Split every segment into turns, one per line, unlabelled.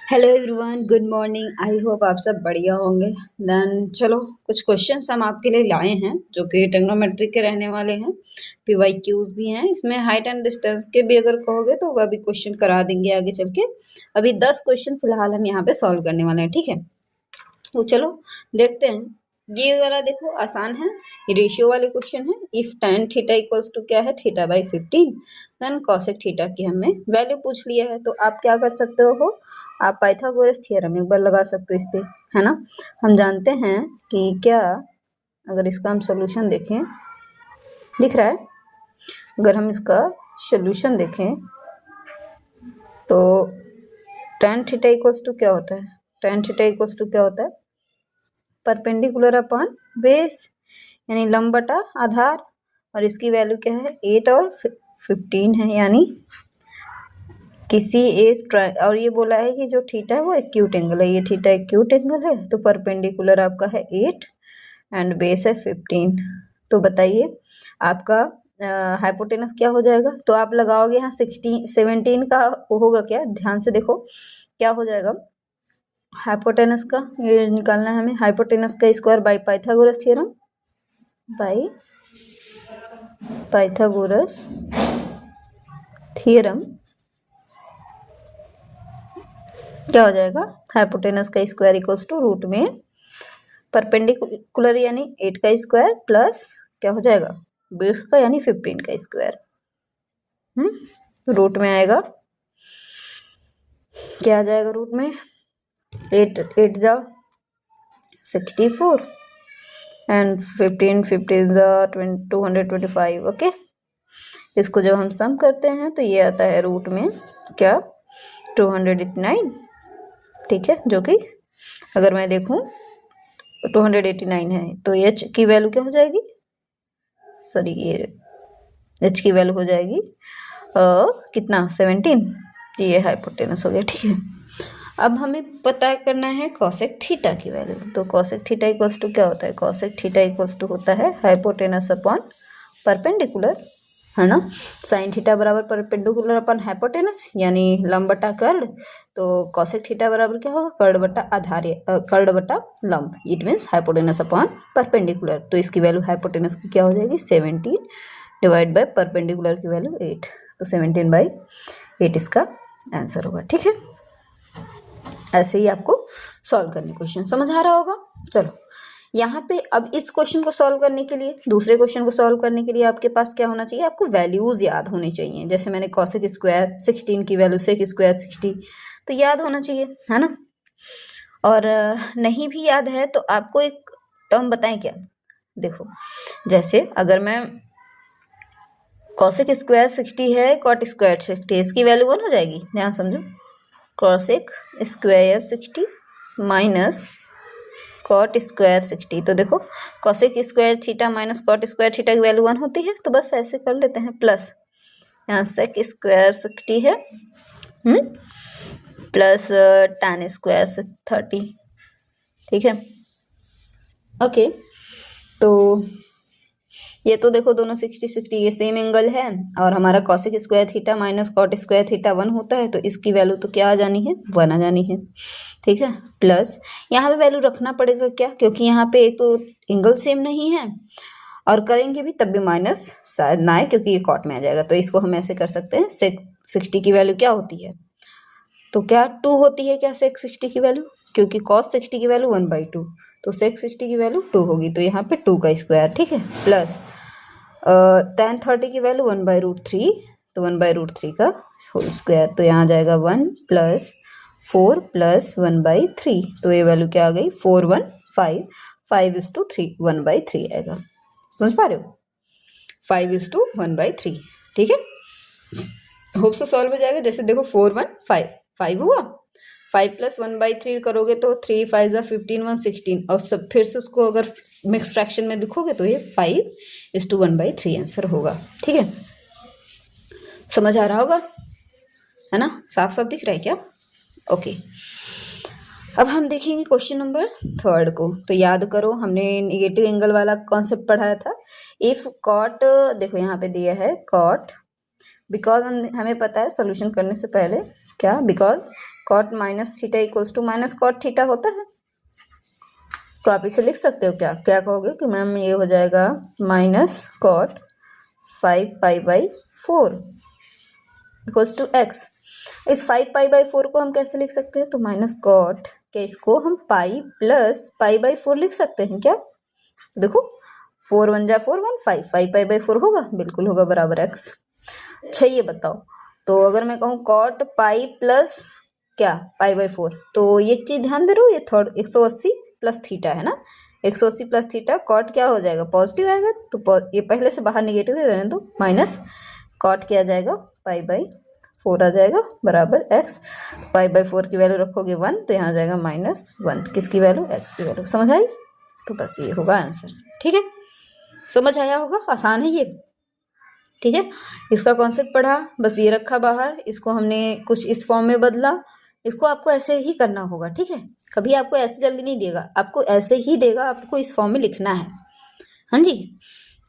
Hello everyone, good morning. I hope आप सब बढ़िया होंगे। देन चलो कुछ क्वेश्चंस हम आपके लिए लाए हैं जो कि ट्रिग्नोमेट्री के रहने वाले हैं। पीवाईक्यूज भी हैं इसमें, हाइट एंड डिस्टेंस के भी अगर कहोगे तो वह भी क्वेश्चन करा देंगे आगे चल के। अभी 10 क्वेश्चन फिलहाल हम यहाँ पे सॉल्व करने वाले हैं, ठीक है। तो चलो देखते हैं। ये वाला देखो आसान है, ये रेशियो वाले क्वेश्चन है। If tan theta equals to क्या है, theta by 15, then cosec theta की हमने वैल्यू पूछ लिया है। तो आप क्या कर सकते हो, आप पाइथागोरस थ्योरम एक बार लगा सकते हो इस पे, है ना। हम जानते हैं कि क्या, अगर इसका हम सोल्यूशन देखें, दिख रहा है, अगर हम इसका सोल्यूशन देखें तो tan थीटा इक्वल्स टू क्या होता है, tan थीटा इक्वल्स टू क्या होता है, परपेंडिकुलर अपॉन बेस, यानी लंब बटा आधार। और इसकी वैल्यू क्या है, 8 और 15 है, यानी किसी एक और ये बोला है कि जो थीटा है वो एक्यूट एंगल है, ये थीटा एक्यूट एंगल है। तो परपेंडिकुलर आपका है 8 एंड बेस है 15। तो बताइए आपका हाइपोटेनस क्या हो जाएगा। तो आप लगाओगे यहाँ 17 का होगा क्या, ध्यान से देखो क्या हो जाएगा। हाइपोटेनस का ये निकालना है हमें, हाइपोटेनस का square by Pythagoras theorem, by Pythagoras theorem क्या हो जाएगा, हाइपोटेनस का स्क्वायर इक्वल्स टू रूट में परपेंडिकुलर यानी 8 का स्क्वायर प्लस क्या हो जाएगा, बेस का यानी 15 का स्क्वायर। रूट में आएगा, क्या आ जाएगा रूट में, 8 जा 64 एंड 15 जा 225। ओके, इसको जब हम सम करते हैं तो ये आता है रूट में क्या, 289, ठीक है। जो कि अगर मैं देखूं 289 है तो h की वैल्यू क्या हो जाएगी, सॉरी ये h की वैल्यू हो जाएगी कितना, 17। ये हाइपोटेनस हो गया, ठीक है। अब हमें पता करना है कॉसेक थीटा की वैल्यू। तो कॉसेक थीटा इक्वल्स टू क्या होता है, कॉसेक थीटा इक्वल्स टू होता है हाइपोटेनस अपॉन परपेंडिकुलर, है ना। साइन थीटा बराबर परपेंडिकुलर अपन हाइपोटेनस यानी लंब बटा कर्ड। तो कॉसेक थीटा बराबर क्या होगा, कर्ड बटा आधार, कर्ड बटा लंब, it means hypotenuse upon perpendicular. तो इसकी वैल्यू हाइपोटेनस की क्या हो जाएगी, 17 डिवाइड बाय परपेंडिकुलर की वैल्यू 8। तो 17/8 इसका आंसर होगा, ठीक है। ऐसे ही आपको सॉल्व करने क्वेश्चन समझ आ रहा होगा। चलो यहाँ पे अब इस क्वेश्चन को सॉल्व करने के लिए, दूसरे क्वेश्चन को सॉल्व करने के लिए आपके पास क्या होना चाहिए, आपको वैल्यूज याद होनी चाहिए। जैसे मैंने कॉसेक स्क्वायर 16 की वैल्यू सेक स्क्वायर 60, तो याद होना चाहिए, है ना। और नहीं भी याद है तो आपको एक टर्म बताएं क्या, देखो जैसे अगर मैं कॉसेक स्क्वायर 60 है, कॉट स्क्वायर 60, इसकी वैल्यू 1 हो जाएगी, ध्यान समझो। Cosec square 60 minus cot square 60, तो देखो cosec square theta minus cot square theta की वैल्यू 1 होती है, तो बस ऐसे कर लेते हैं। प्लस यहाँ सेक स्क्वायर 60 है प्लस tan स्क्वायर 30, ठीक है। ओके, तो ये तो देखो दोनों 60 ये सेम एंगल है, और हमारा cosec square theta minus cot square theta 1 होता है, तो इसकी वैल्यू तो क्या आ जानी है, 1 आ जानी है, ठीक है। प्लस यहाँ पे वैल्यू रखना पड़ेगा क्या, क्योंकि यहाँ पे एक तो एंगल सेम नहीं है, और करेंगे भी तब भी माइनस शायद ना आए क्योंकि ये कॉट में आ जाएगा। तो इसको हम ऐसे कर सकते हैं, सेक 60 की वैल्यू क्या होती है, तो क्या 2 होती है क्या सेक 60 की वैल्यू, क्योंकि कॉस 60 की वैल्यू 1/2, तो सेक 60 की वैल्यू 2 होगी, तो यहाँ पे 2 का स्क्वायर, ठीक है। प्लस tan 30 की वैल्यू 1/√3, तो 1/√3 का होल स्क्वायर, तो यहाँ जाएगा 1 प्लस 4 प्लस 1/3, तो ये वैल्यू क्या आ गई, 4 1 5, 5:3, 1/3 आएगा। समझ पा रहे हो, 5:1/3, ठीक है। होप से सॉल्व हो जाएगा। जैसे देखो 4 1 5, 5 हुआ, 5 प्लस 1/3 करोगे तो 3 5 15 1 16, और सब फिर से उसको अगर मिक्स फ्रैक्शन में लिखोगे तो ये 5:1/3 आंसर होगा, ठीक है। समझ आ रहा होगा, है ना, साफ साफ दिख रहा है क्या। ओके, अब हम देखेंगे क्वेश्चन नंबर 3 को। तो याद करो हमने नेगेटिव एंगल वाला कॉन्सेप्ट पढ़ाया था। इफ कॉट, देखो यहाँ पे दिया है कॉट, बिकॉज हमें पता है सोल्यूशन करने से पहले क्या, because cot minus theta equals to minus cot theta होता है। तो आप इसे लिख सकते हो, क्या क्या कहोगे कि मैम ये हो जाएगा minus cot 5π/4 equals to x. इस 5π/4 को हम कैसे लिख सकते हैं, तो माइनस कॉट क्या, इसको हम पाई प्लस π/4 लिख सकते हैं क्या। देखो 4 1 जा 4 1 5 5π/4 होगा, बिल्कुल होगा, बराबर एक्स। अच्छा ये बताओ, तो अगर मैं कहूँ कॉट पाई प्लस क्या π/4, तो ये चीज ध्यान दे रहे हो, ये थर्ड 180 प्लस थीटा है ना, 180 प्लस थीटा, कॉट क्या हो जाएगा, पॉजिटिव आएगा, तो ये पहले से बाहर निगेटिव रहने दो, माइनस कॉट क्या आ जाएगा π/4 आ जाएगा, बराबर एक्स। π/4 की वैल्यू रखोगे 1, तो यहाँ आ जाएगा -1, किसकी वैल्यू, एक्स की वैल्यू। समझ आई, तो बस ये होगा आंसर। ठीक है, समझ आया होगा, आसान है ये। ठीक है, इसका कॉन्सेप्ट पढ़ा, बस ये रखा बाहर, इसको हमने कुछ इस फॉर्म में बदला, इसको आपको ऐसे ही करना होगा। ठीक है, कभी आपको ऐसे जल्दी नहीं देगा, आपको ऐसे ही देगा, आपको इस फॉर्म में लिखना है। हाँ जी,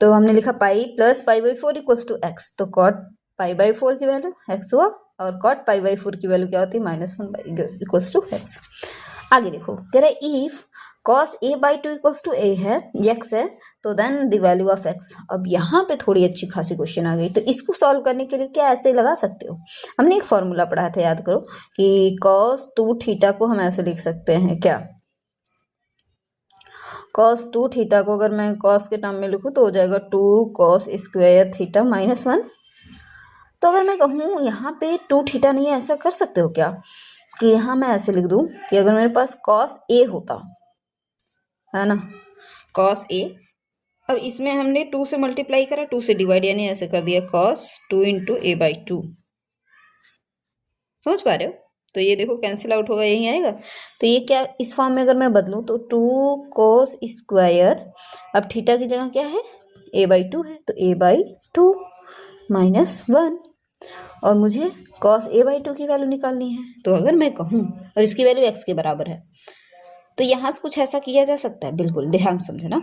तो हमने लिखा pi plus π/4 equals to x, तो कॉट π/4 की वैल्यू एक्स हुआ, और कॉट π/4 की वैल्यू क्या होती है, -1 इक्वल्स टू एक्स। आगे देखो, कह रहे if cos a/2 equals to a है, x है, तो then the value of x। अब यहाँ पे थोड़ी अच्छी खासी क्वेश्चन आ गई, तो इसको सॉल्व करने के लिए क्या ऐसे लगा सकते हो, हमने एक फॉर्मूला पढ़ा था, याद करो, कि cos 2 थीटा को हम ऐसे लिख सकते हैं क्या, cos 2 थीटा को अगर मैं cos के टर्म में लिखूँ तो हो जाएगा 2 cos स्क्वायर थीटा -1। तो अगर मैं कहूँ यहाँ पे 2 थीटा नहीं है, ऐसा कर सकते हो क्या, कि यहाँ मैं ऐसे लिख दूँ कि अगर मेरे पास cos a होता है ना, cos a, अब इसमें हमने 2 से मल्टीप्लाई करा, 2 से डिवाइड, यानी ऐसे कर दिया cos 2 × a/2। समझ पा रहे हो, तो ये देखो कैंसिल आउट होगा, यही आएगा। तो ये क्या, इस फॉर्म में अगर मैं बदलूं तो 2 cos स्क्वायर, अब थीटा की जगह क्या है, a/2 है, तो a/2 -1, और मुझे cos a/2 की वैल्यू निकालनी है। तो अगर मैं कहूँ, और इसकी वैल्यू x के बराबर है, तो यहाँ से कुछ ऐसा किया जा सकता है, बिल्कुल ध्यान समझना।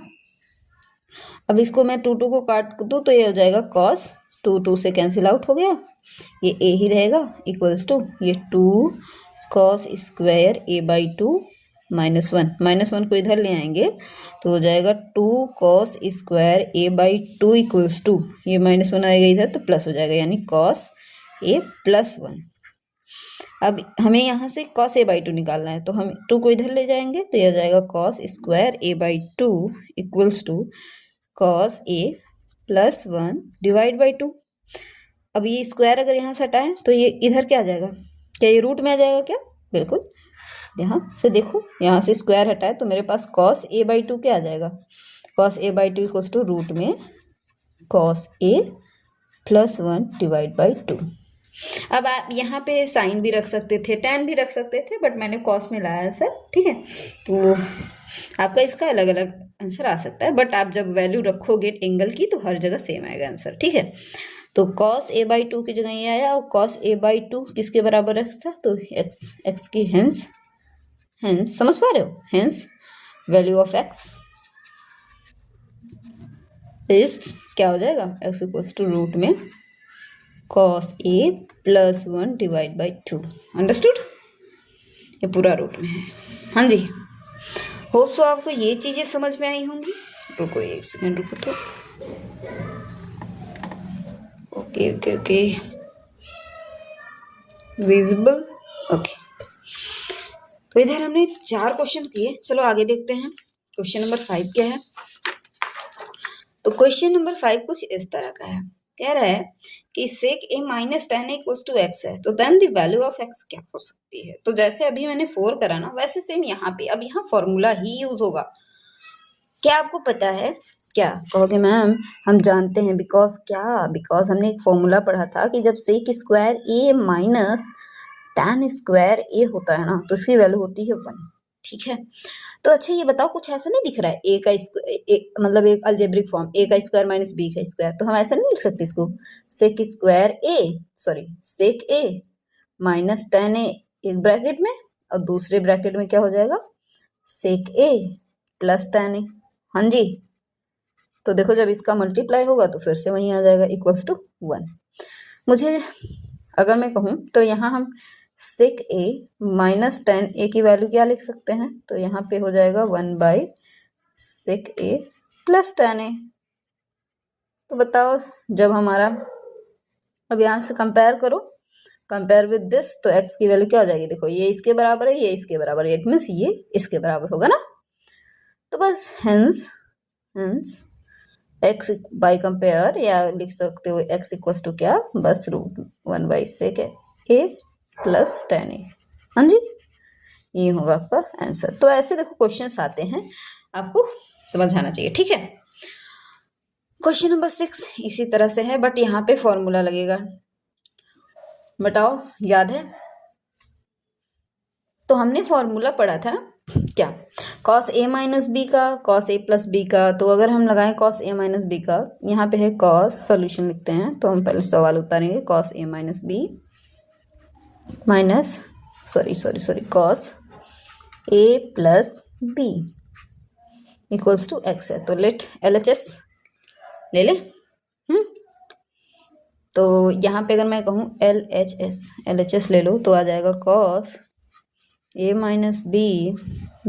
अब इसको मैं 2 2 को काट दूँ तो ये हो जाएगा cos 2 2 से कैंसिल आउट हो गया, ये a ही रहेगा, इक्वल्स टू ये 2 cos स्क्वायर a/2 -1 को इधर ले आएंगे तो हो जाएगा 2 cos square a/2 equals to, ये -1 आएगा इधर तो प्लस हो जाएगा, यानी cos a + 1। अब हमें यहाँ से cos a/2 निकालना है, तो हम 2 को इधर ले जाएंगे तो यह हो जाएगा cos square a/2 equals to cos a + 1 divide by 2। अब ये स्क्वायर अगर यहाँ से हटाएं तो ये इधर क्या आ जाएगा, क्या ये रूट में आ जाएगा क्या, बिल्कुल। यहाँ से देखो, यहाँ से स्क्वायर हटाए तो मेरे पास cos a/2 क्या आ जाएगा, cos a/2 equals to root में cos a + 1 डिवाइड बाई 2। अब आप यहाँ पे साइन भी रख सकते थे, tan भी रख सकते थे, बट मैंने cos में लाया सर। ठीक है, तो आपका इसका अलग अलग आंसर आ सकता है, बट आप जब वैल्यू रखोगे एंगल की तो हर जगह सेम आएगा आंसर। ठीक है, तो cos a/2 की जगह ये आया, और cos a/2 किसके बराबर x था, तो x की, हेंस समझ पा रहे हो, hence value of x is क्या हो जाएगा, x इक्वल्स टू रूट में cos a + 1 divide by 2। Understood, ये पूरा रूट में है। हाँ जी, होप सो आपको ये चीजें समझ में आई होंगी। रुको एक सेकेंड, रुको तो, okay okay okay, visible, okay. तो इधर हमने 4 क्वेश्चन किए, चलो आगे देखते हैं। क्वेश्चन नंबर 5 क्या है, तो क्वेश्चन नंबर 5 कुछ इस तरह का है, कह रहा है कि sec a - tan a equals to x है, तो then the value of x क्या हो सकती है। तो जैसे अभी मैंने 4 करा ना, वैसे सेम यहाँ पे, अब यहाँ फॉर्मूला ही यूज होगा। क्या आपको पता है, क्या कहोगे मैम हम जानते हैं, बिकॉज हमने एक फॉर्मूला पढ़ा था कि जब sec square a - tan square a होता है ना, तो इसकी वैल्यू होती है 1। ठीक है, तो अच्छा ये बताओ, कुछ ऐसा नहीं दिख रहा है, a का स्क्वायर, मतलब एक अलजेब्रिक फॉर्म, a का स्क्वायर माइनस b का स्क्वायर, तो हम ऐसा नहीं लिख सकते इसको, sec a minus tan a एक ब्रैकेट में, और दूसरे ब्रैकेट में क्या हो जाएगा, sec a + tan a। हाँ जी, तो देखो जब इसका मल्टीप्लाई होगा तो फिर से वहीं आ जाएगा, इक्वल्स टू 1। मुझे अगर मैं कहूँ तो यहाँ हम सेक ए माइनस टेन ए की वैल्यू क्या लिख सकते हैं, तो यहाँ पे हो जाएगा 1/sec a प्लस टेन ए। तो बताओ जब हमारा, अब यहाँ से कंपेयर करो, कंपेयर विद दिस, तो x की वैल्यू क्या हो जाएगी, देखो ये इसके बराबर है, ये इसके बराबर है, इट मीन्स ये इसके बराबर होगा ना। तो बस हेंस x बाई कंपेयर, या लिख सकते हो x इक्वल्स टू क्या, बस √1/sec a प्लस टेन ए। हाँ जी, ये होगा आपका आंसर। तो ऐसे देखो क्वेश्चंस आते हैं, आपको समझ आना चाहिए, ठीक है। क्वेश्चन नंबर 6 इसी तरह से है, बट यहाँ पे फॉर्मूला लगेगा। बताओ याद है, तो हमने फॉर्मूला पढ़ा था क्या, cos a माइनस बी का, cos a प्लस बी का। तो अगर हम लगाएं cos a माइनस बी का, यहाँ पे है cos, सोल्यूशन लिखते हैं, तो हम पहले सवाल उतारेंगे, cos a minus B minus cos a plus B equals to x है। तो लेट LHS ले ले। तो यहाँ पे अगर मैं कहूँ LHS ले लो, तो आ जाएगा cos a minus B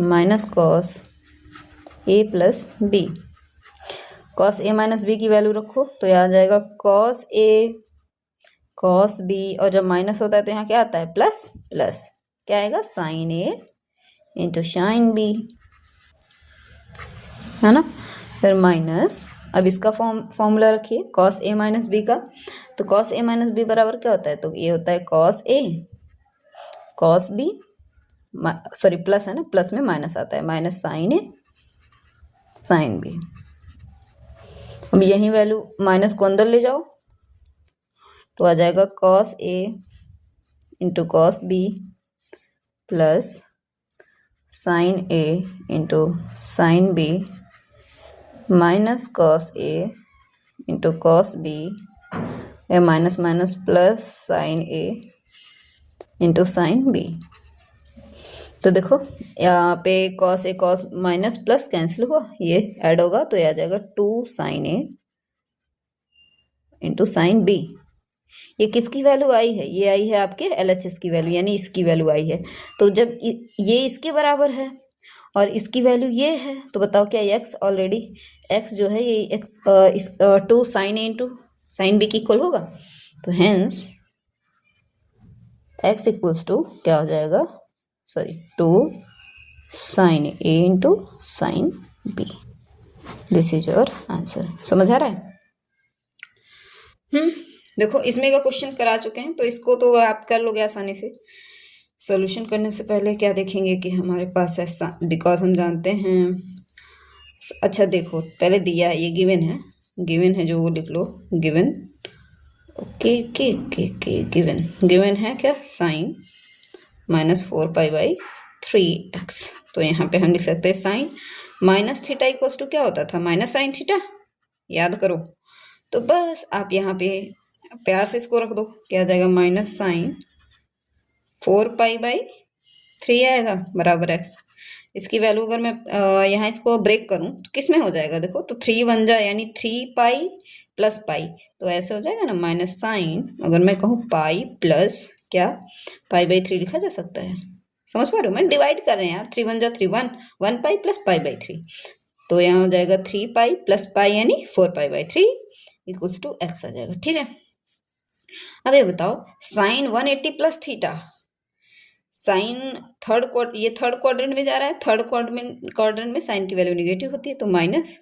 minus cos a plus B. cos a minus B की वैल्यू रखो, तो यहाँ आ जाएगा cos a cos b, और जब माइनस होता है तो यहाँ क्या आता है, प्लस प्लस, क्या आएगा, sin a into sin b, है ना। फिर माइनस, अब इसका फॉर्मूला रखिए cos a माइनस बी का, तो cos a माइनस बी बराबर क्या होता है, तो ये होता है cos a cos b, sorry plus है ना, प्लस में माइनस आता है, minus sin a sin b। अब यही वैल्यू माइनस को अंदर ले जाओ, तो आ जाएगा cos a into cos b plus sin a into sin b minus cos a into cos b, या minus minus plus sin a into sin b। तो देखो यहाँ पे cos a cos minus plus cancel हुआ, ये add होगा, तो ये आ जाएगा 2 sin a into sin b। ये किसकी वैल्यू आई है, ये आई है आपके LHS की वैल्यू, यानी इसकी वैल्यू आई है। तो जब ये इसके बराबर है और इसकी वैल्यू ये है, तो बताओ क्या x ऑलरेडी, x जो है ये x 2 sin a into sin b की इक्वल होगा। तो हेंस x इक्वल्स टू क्या हो जाएगा, 2 sin a into sin b। This is your answer. समझ आ रहा है। देखो इसमें का क्वेश्चन करा चुके हैं, तो इसको तो आप कर लोगे आसानी से। सॉल्यूशन करने से पहले क्या देखेंगे कि हमारे पास ऐसा, बिकॉज हम जानते हैं, अच्छा देखो पहले दिया है, ये गिवन है जो वो लिख लो, गिवन, ओके के के के गिवन है क्या, साइन -4π/3x। तो यहाँ पे हम लिख सकते हैं sine minus theta equals to क्या होता था, माइनस साइन थीटा, याद करो। तो बस आप यहाँ पे प्यार से इसको रख दो, क्या आ जाएगा, माइनस साइन 4π/3 आएगा बराबर x। इसकी वैल्यू अगर मैं यहाँ इसको ब्रेक करूँ तो किस में हो जाएगा, देखो तो 3 बन जाए, यानी 3π प्लस पाई, तो ऐसे हो जाएगा ना, माइनस साइन, अगर मैं कहूँ पाई प्लस क्या, π/3 लिखा जा सकता है। समझ पा रहे हो, मैं डिवाइड कर रहे हैं यार, 3 1 जा 3 1π प्लस π/3, तो यहाँ हो जाएगा 3π प्लस पाई यानी 4π/3 इक्वल्स टू x आ जाएगा। ठीक है, अब ये बताओ sine 180 plus theta, sine third quadrant में जा रहा है, थर्ड क्वाड्रेंट में साइन की वैल्यू निगेटिव होती है, तो माइनस,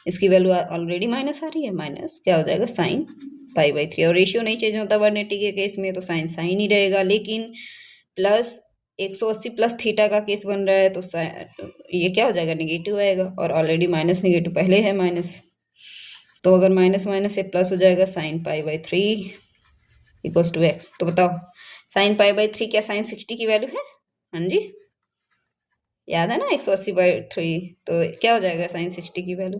इसकी वैल्यू ऑलरेडी माइनस आ रही है, माइनस क्या हो जाएगा साइन π/3, और रेशियो नहीं चेंज होता 180 के केस में, तो साइन साइन ही रहेगा। लेकिन प्लस 180 प्लस थीटा का केस बन रहा है, तो ये क्या हो जाएगा, निगेटिव आएगा, और ऑलरेडी माइनस निगेटिव पहले है माइनस, तो अगर माइनस माइनस से प्लस हो जाएगा, साइन π/3 इक्वल्स टू x। तो बताओ साइन π/3 क्या साइन 60 की वैल्यू है, हाँ जी याद है ना, 180/3, तो क्या हो जाएगा साइन 60 की वैल्यू,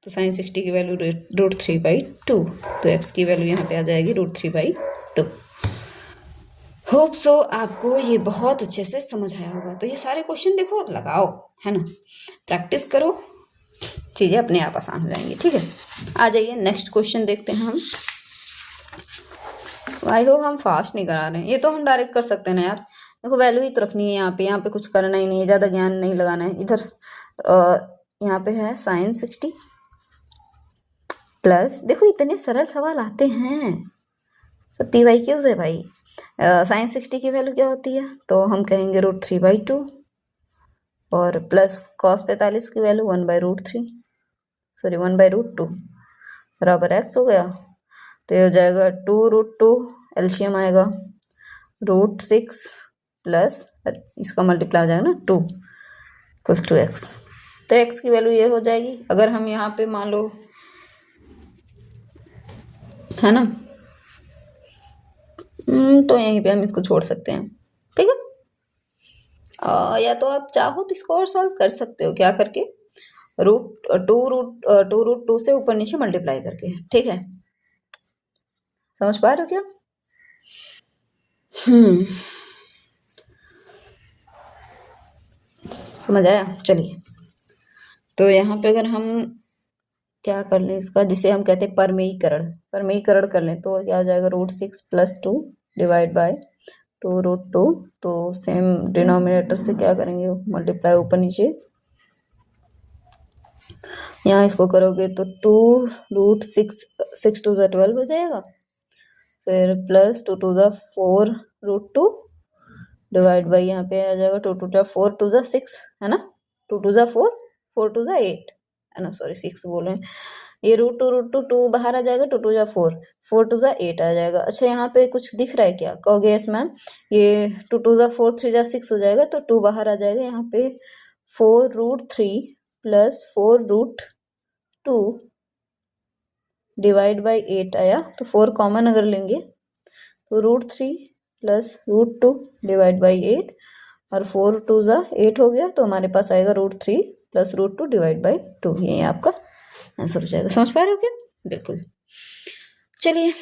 तो साइन 60 की वैल्यू √3/2, तो x की वैल्यू यहाँ पे आ जाएगी √3/2। होप सो आपको ये बहुत अच्छे से समझ आया होगा। तो ये सारे क्वेश्चन देखो लगाओ, है ना, प्रैक्टिस करो, चीज़ें अपने आप आसान हो जाएंगी। ठीक है, आ जाइए नेक्स्ट क्वेश्चन देखते हैं हम। आई होप हम फास्ट नहीं करा रहे हैं। ये तो हम डायरेक्ट कर सकते हैं ना यार। देखो वैल्यू ही तो रखनी है यहाँ पे कुछ करना ही नहीं है, ज़्यादा ज्ञान नहीं लगाना है। इधर यहाँ पे है साइन 60 प्लस, देखो इतने सरल सवाल आते हैं सब पी वाई क्यूज है भाई। साइन 60 की वैल्यू क्या होती है, तो हम कहेंगे √3/2 और प्लस कॉस 45 की वैल्यू 1/√3, सॉरी 1/√2 बराबर एक्स हो गया। तो ये हो जाएगा 2√2, एलसीएम आएगा √6 प्लस इसका मल्टीप्लाई हो जाएगा ना 2 इक्वल्स टू एक्स। तो एक्स की वैल्यू ये हो जाएगी। अगर हम यहाँ पे मान लो, है ना, तो यहीं पे हम इसको छोड़ सकते हैं, ठीक है। या तो आप चाहो तो इसको और सॉल्व कर सकते हो, क्या करके, √2 से ऊपर नीचे मल्टीप्लाई करके, ठीक है। समझ पा रहे हो क्या? समझ आया? चलिए, तो यहाँ पे अगर हम क्या कर लें इसका, जिसे हम कहते हैं परमेयीकरण कर लें, तो क्या हो जाएगा √6 + 2 डिवाइड बाय 2√2। तो सेम डिनोमिनेटर से क्या करेंगे, मल्टीप्लाई ऊपर नीचे, यहाँ इसको करोगे तो 2√6, 6 2 12 हो जाएगा, फिर प्लस 2 2 4√2 डिवाइड बाई यहाँ पे आ जाएगा 2 2 4 2 6, है ना, 2 2 4 4 2 8, है ना, सॉरी 6 बोल रहे हैं। ये √2 बाहर आ जाएगा, 2 2 4 4 2 8 आ जाएगा। अच्छा यहाँ पे कुछ दिख रहा है क्या, कहोगे यस मैम, ये 2 2 4 3 6 हो जाएगा, तो 2 बाहर आ जाएगा। यहाँ पे 4√3 प्लस 4√2 डिवाइड बाई 8 आया, तो 4 कॉमन अगर लेंगे तो √3 प्लस √2 डिवाइड बाई 8, और 4 2 8 हो गया, तो हमारे पास आएगा √3 प्लस √2 डिवाइड बाई 2। ये आपका आंसर हो जाएगा। समझ पा रहे हो क्या? बिल्कुल। चलिए,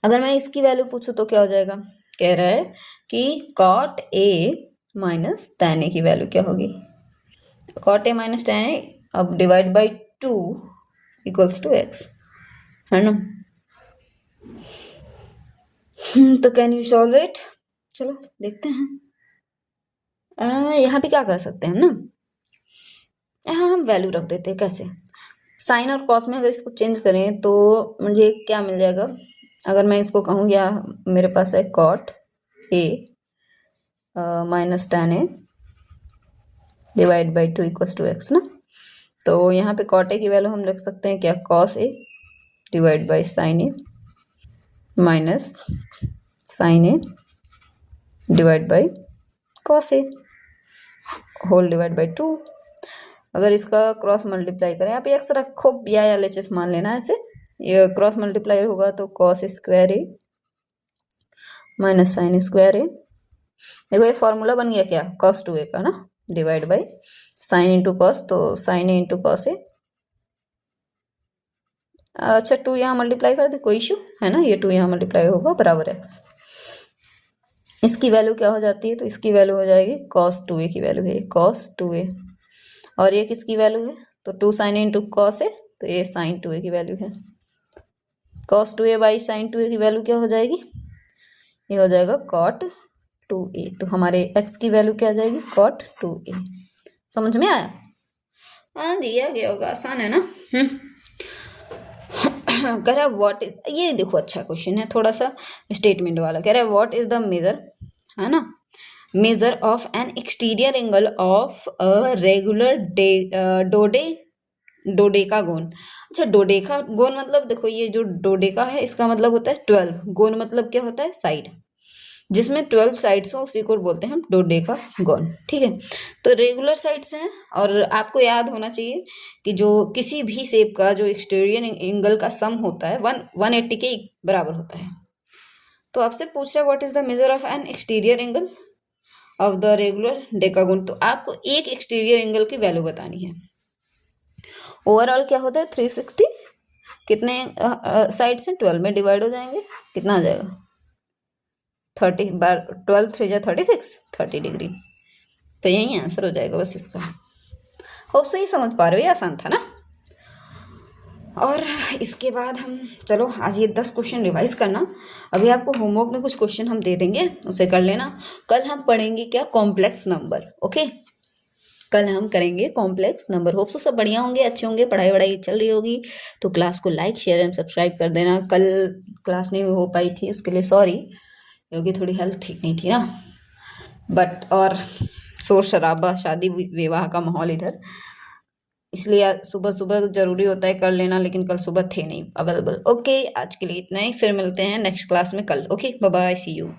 अगर मैं इसकी वैल्यू पूछूं तो क्या हो जाएगा, कह रहा है कि cot a minus tan a की वैल्यू क्या होगी। cot a minus tan a अब divide by 2 equals to x, है ना। तो कैन यू सॉल्व इट? चलो देखते हैं। यहाँ पे क्या कर सकते हैं ना, यहाँ हम वैल्यू रख देते हैं। कैसे, साइन और कॉस में अगर इसको चेंज करें तो मुझे क्या मिल जाएगा, अगर मैं इसको कहूँ, या मेरे पास है cot a minus tan a divide by 2 equals to x ना। तो यहाँ पे cot a की वैल्यू हम रख सकते हैं क्या, cos a divide by sin a minus sin a divide by cos a whole divide by 2। अगर इसका क्रॉस मल्टीप्लाई करें, आप एक्स रखो या LHS मान लेना, ऐसे ये क्रॉस मल्टीप्लाई होगा तो cos square a minus sine square a। देखो ये फॉर्मूला बन गया क्या, cos 2a का ना, divide by sine into cos, तो sine a into cos a। अच्छा 2 यहाँ मल्टीप्लाई कर दे, कोई इशू है ना, ये 2 यहाँ मल्टीप्लाई होगा बराबर x। इसकी वैल्यू क्या हो जाती है, तो इसकी वैल्यू हो जाएगी cos 2a की वैल्यू है cos 2a, और ये किसकी वैल्यू है, तो 2 साइन इंटू कॉस है, तो ये साइन 2a की वैल्यू है। cos 2a by sine 2a की वैल्यू क्या हो जाएगी, ये हो जाएगा cot 2a। तो हमारे x की वैल्यू क्या आ जाएगी, cot 2a। समझ में आया? हाँ दिया गया होगा, आसान है ना। कह रहा है व्हाट इज, ये देखो अच्छा क्वेश्चन है, थोड़ा सा स्टेटमेंट वाला। कह रहा है व्हाट इज द मेजर, है ना, measure of an exterior angle of a regular dodecagon. अच्छा डोडेकागोन मतलब, देखो ये जो डोडेका है इसका मतलब होता है 12, गोन मतलब क्या होता है, साइड, जिसमें 12 साइड्स हो उसी को बोलते हैं हम डोडेकागोन, ठीक है। तो रेगुलर साइड्स हैं, और आपको याद होना चाहिए कि जो किसी भी शेप का जो एक्सटीरियर एंगल का सम होता है 180 के बराबर होता है। तो आपसे पूछ रहा है what is the measure of an exterior angle of the regular decagon, तो आपको एक एक्सटीरियर एंगल की वैल्यू बतानी है। ओवरऑल क्या होता है 360, कितने साइड से 12 में डिवाइड हो जाएंगे, कितना आ जाएगा 30 बार 12 3 जा 36, 30 डिग्री। तो यही आंसर हो जाएगा बस इसका। होप सो ये समझ पा रहे हो, ये आसान था ना। और इसके बाद हम चलो आज ये 10 क्वेश्चन रिवाइज करना। अभी आपको होमवर्क में कुछ क्वेश्चन हम दे देंगे, उसे कर लेना। कल हम पढ़ेंगे क्या, कॉम्प्लेक्स नंबर। ओके, कल हम करेंगे कॉम्प्लेक्स नंबर। होप सो सब बढ़िया होंगे, अच्छे होंगे, पढ़ाई वढ़ाई चल रही होगी। तो क्लास को लाइक शेयर एंड सब्सक्राइब कर देना। कल क्लास नहीं हो पाई थी उसके लिए सॉरी, क्योंकि थोड़ी हेल्थ ठीक नहीं थी ना, बट और शोर शराबा, शादी विवाह का माहौल इधर, इसलिए सुबह सुबह जरूरी होता है कर लेना, लेकिन कल सुबह थे नहीं अवेलेबल। ओके, आज के लिए इतना ही, फिर मिलते हैं नेक्स्ट क्लास में कल। Okay, bye bye, see you.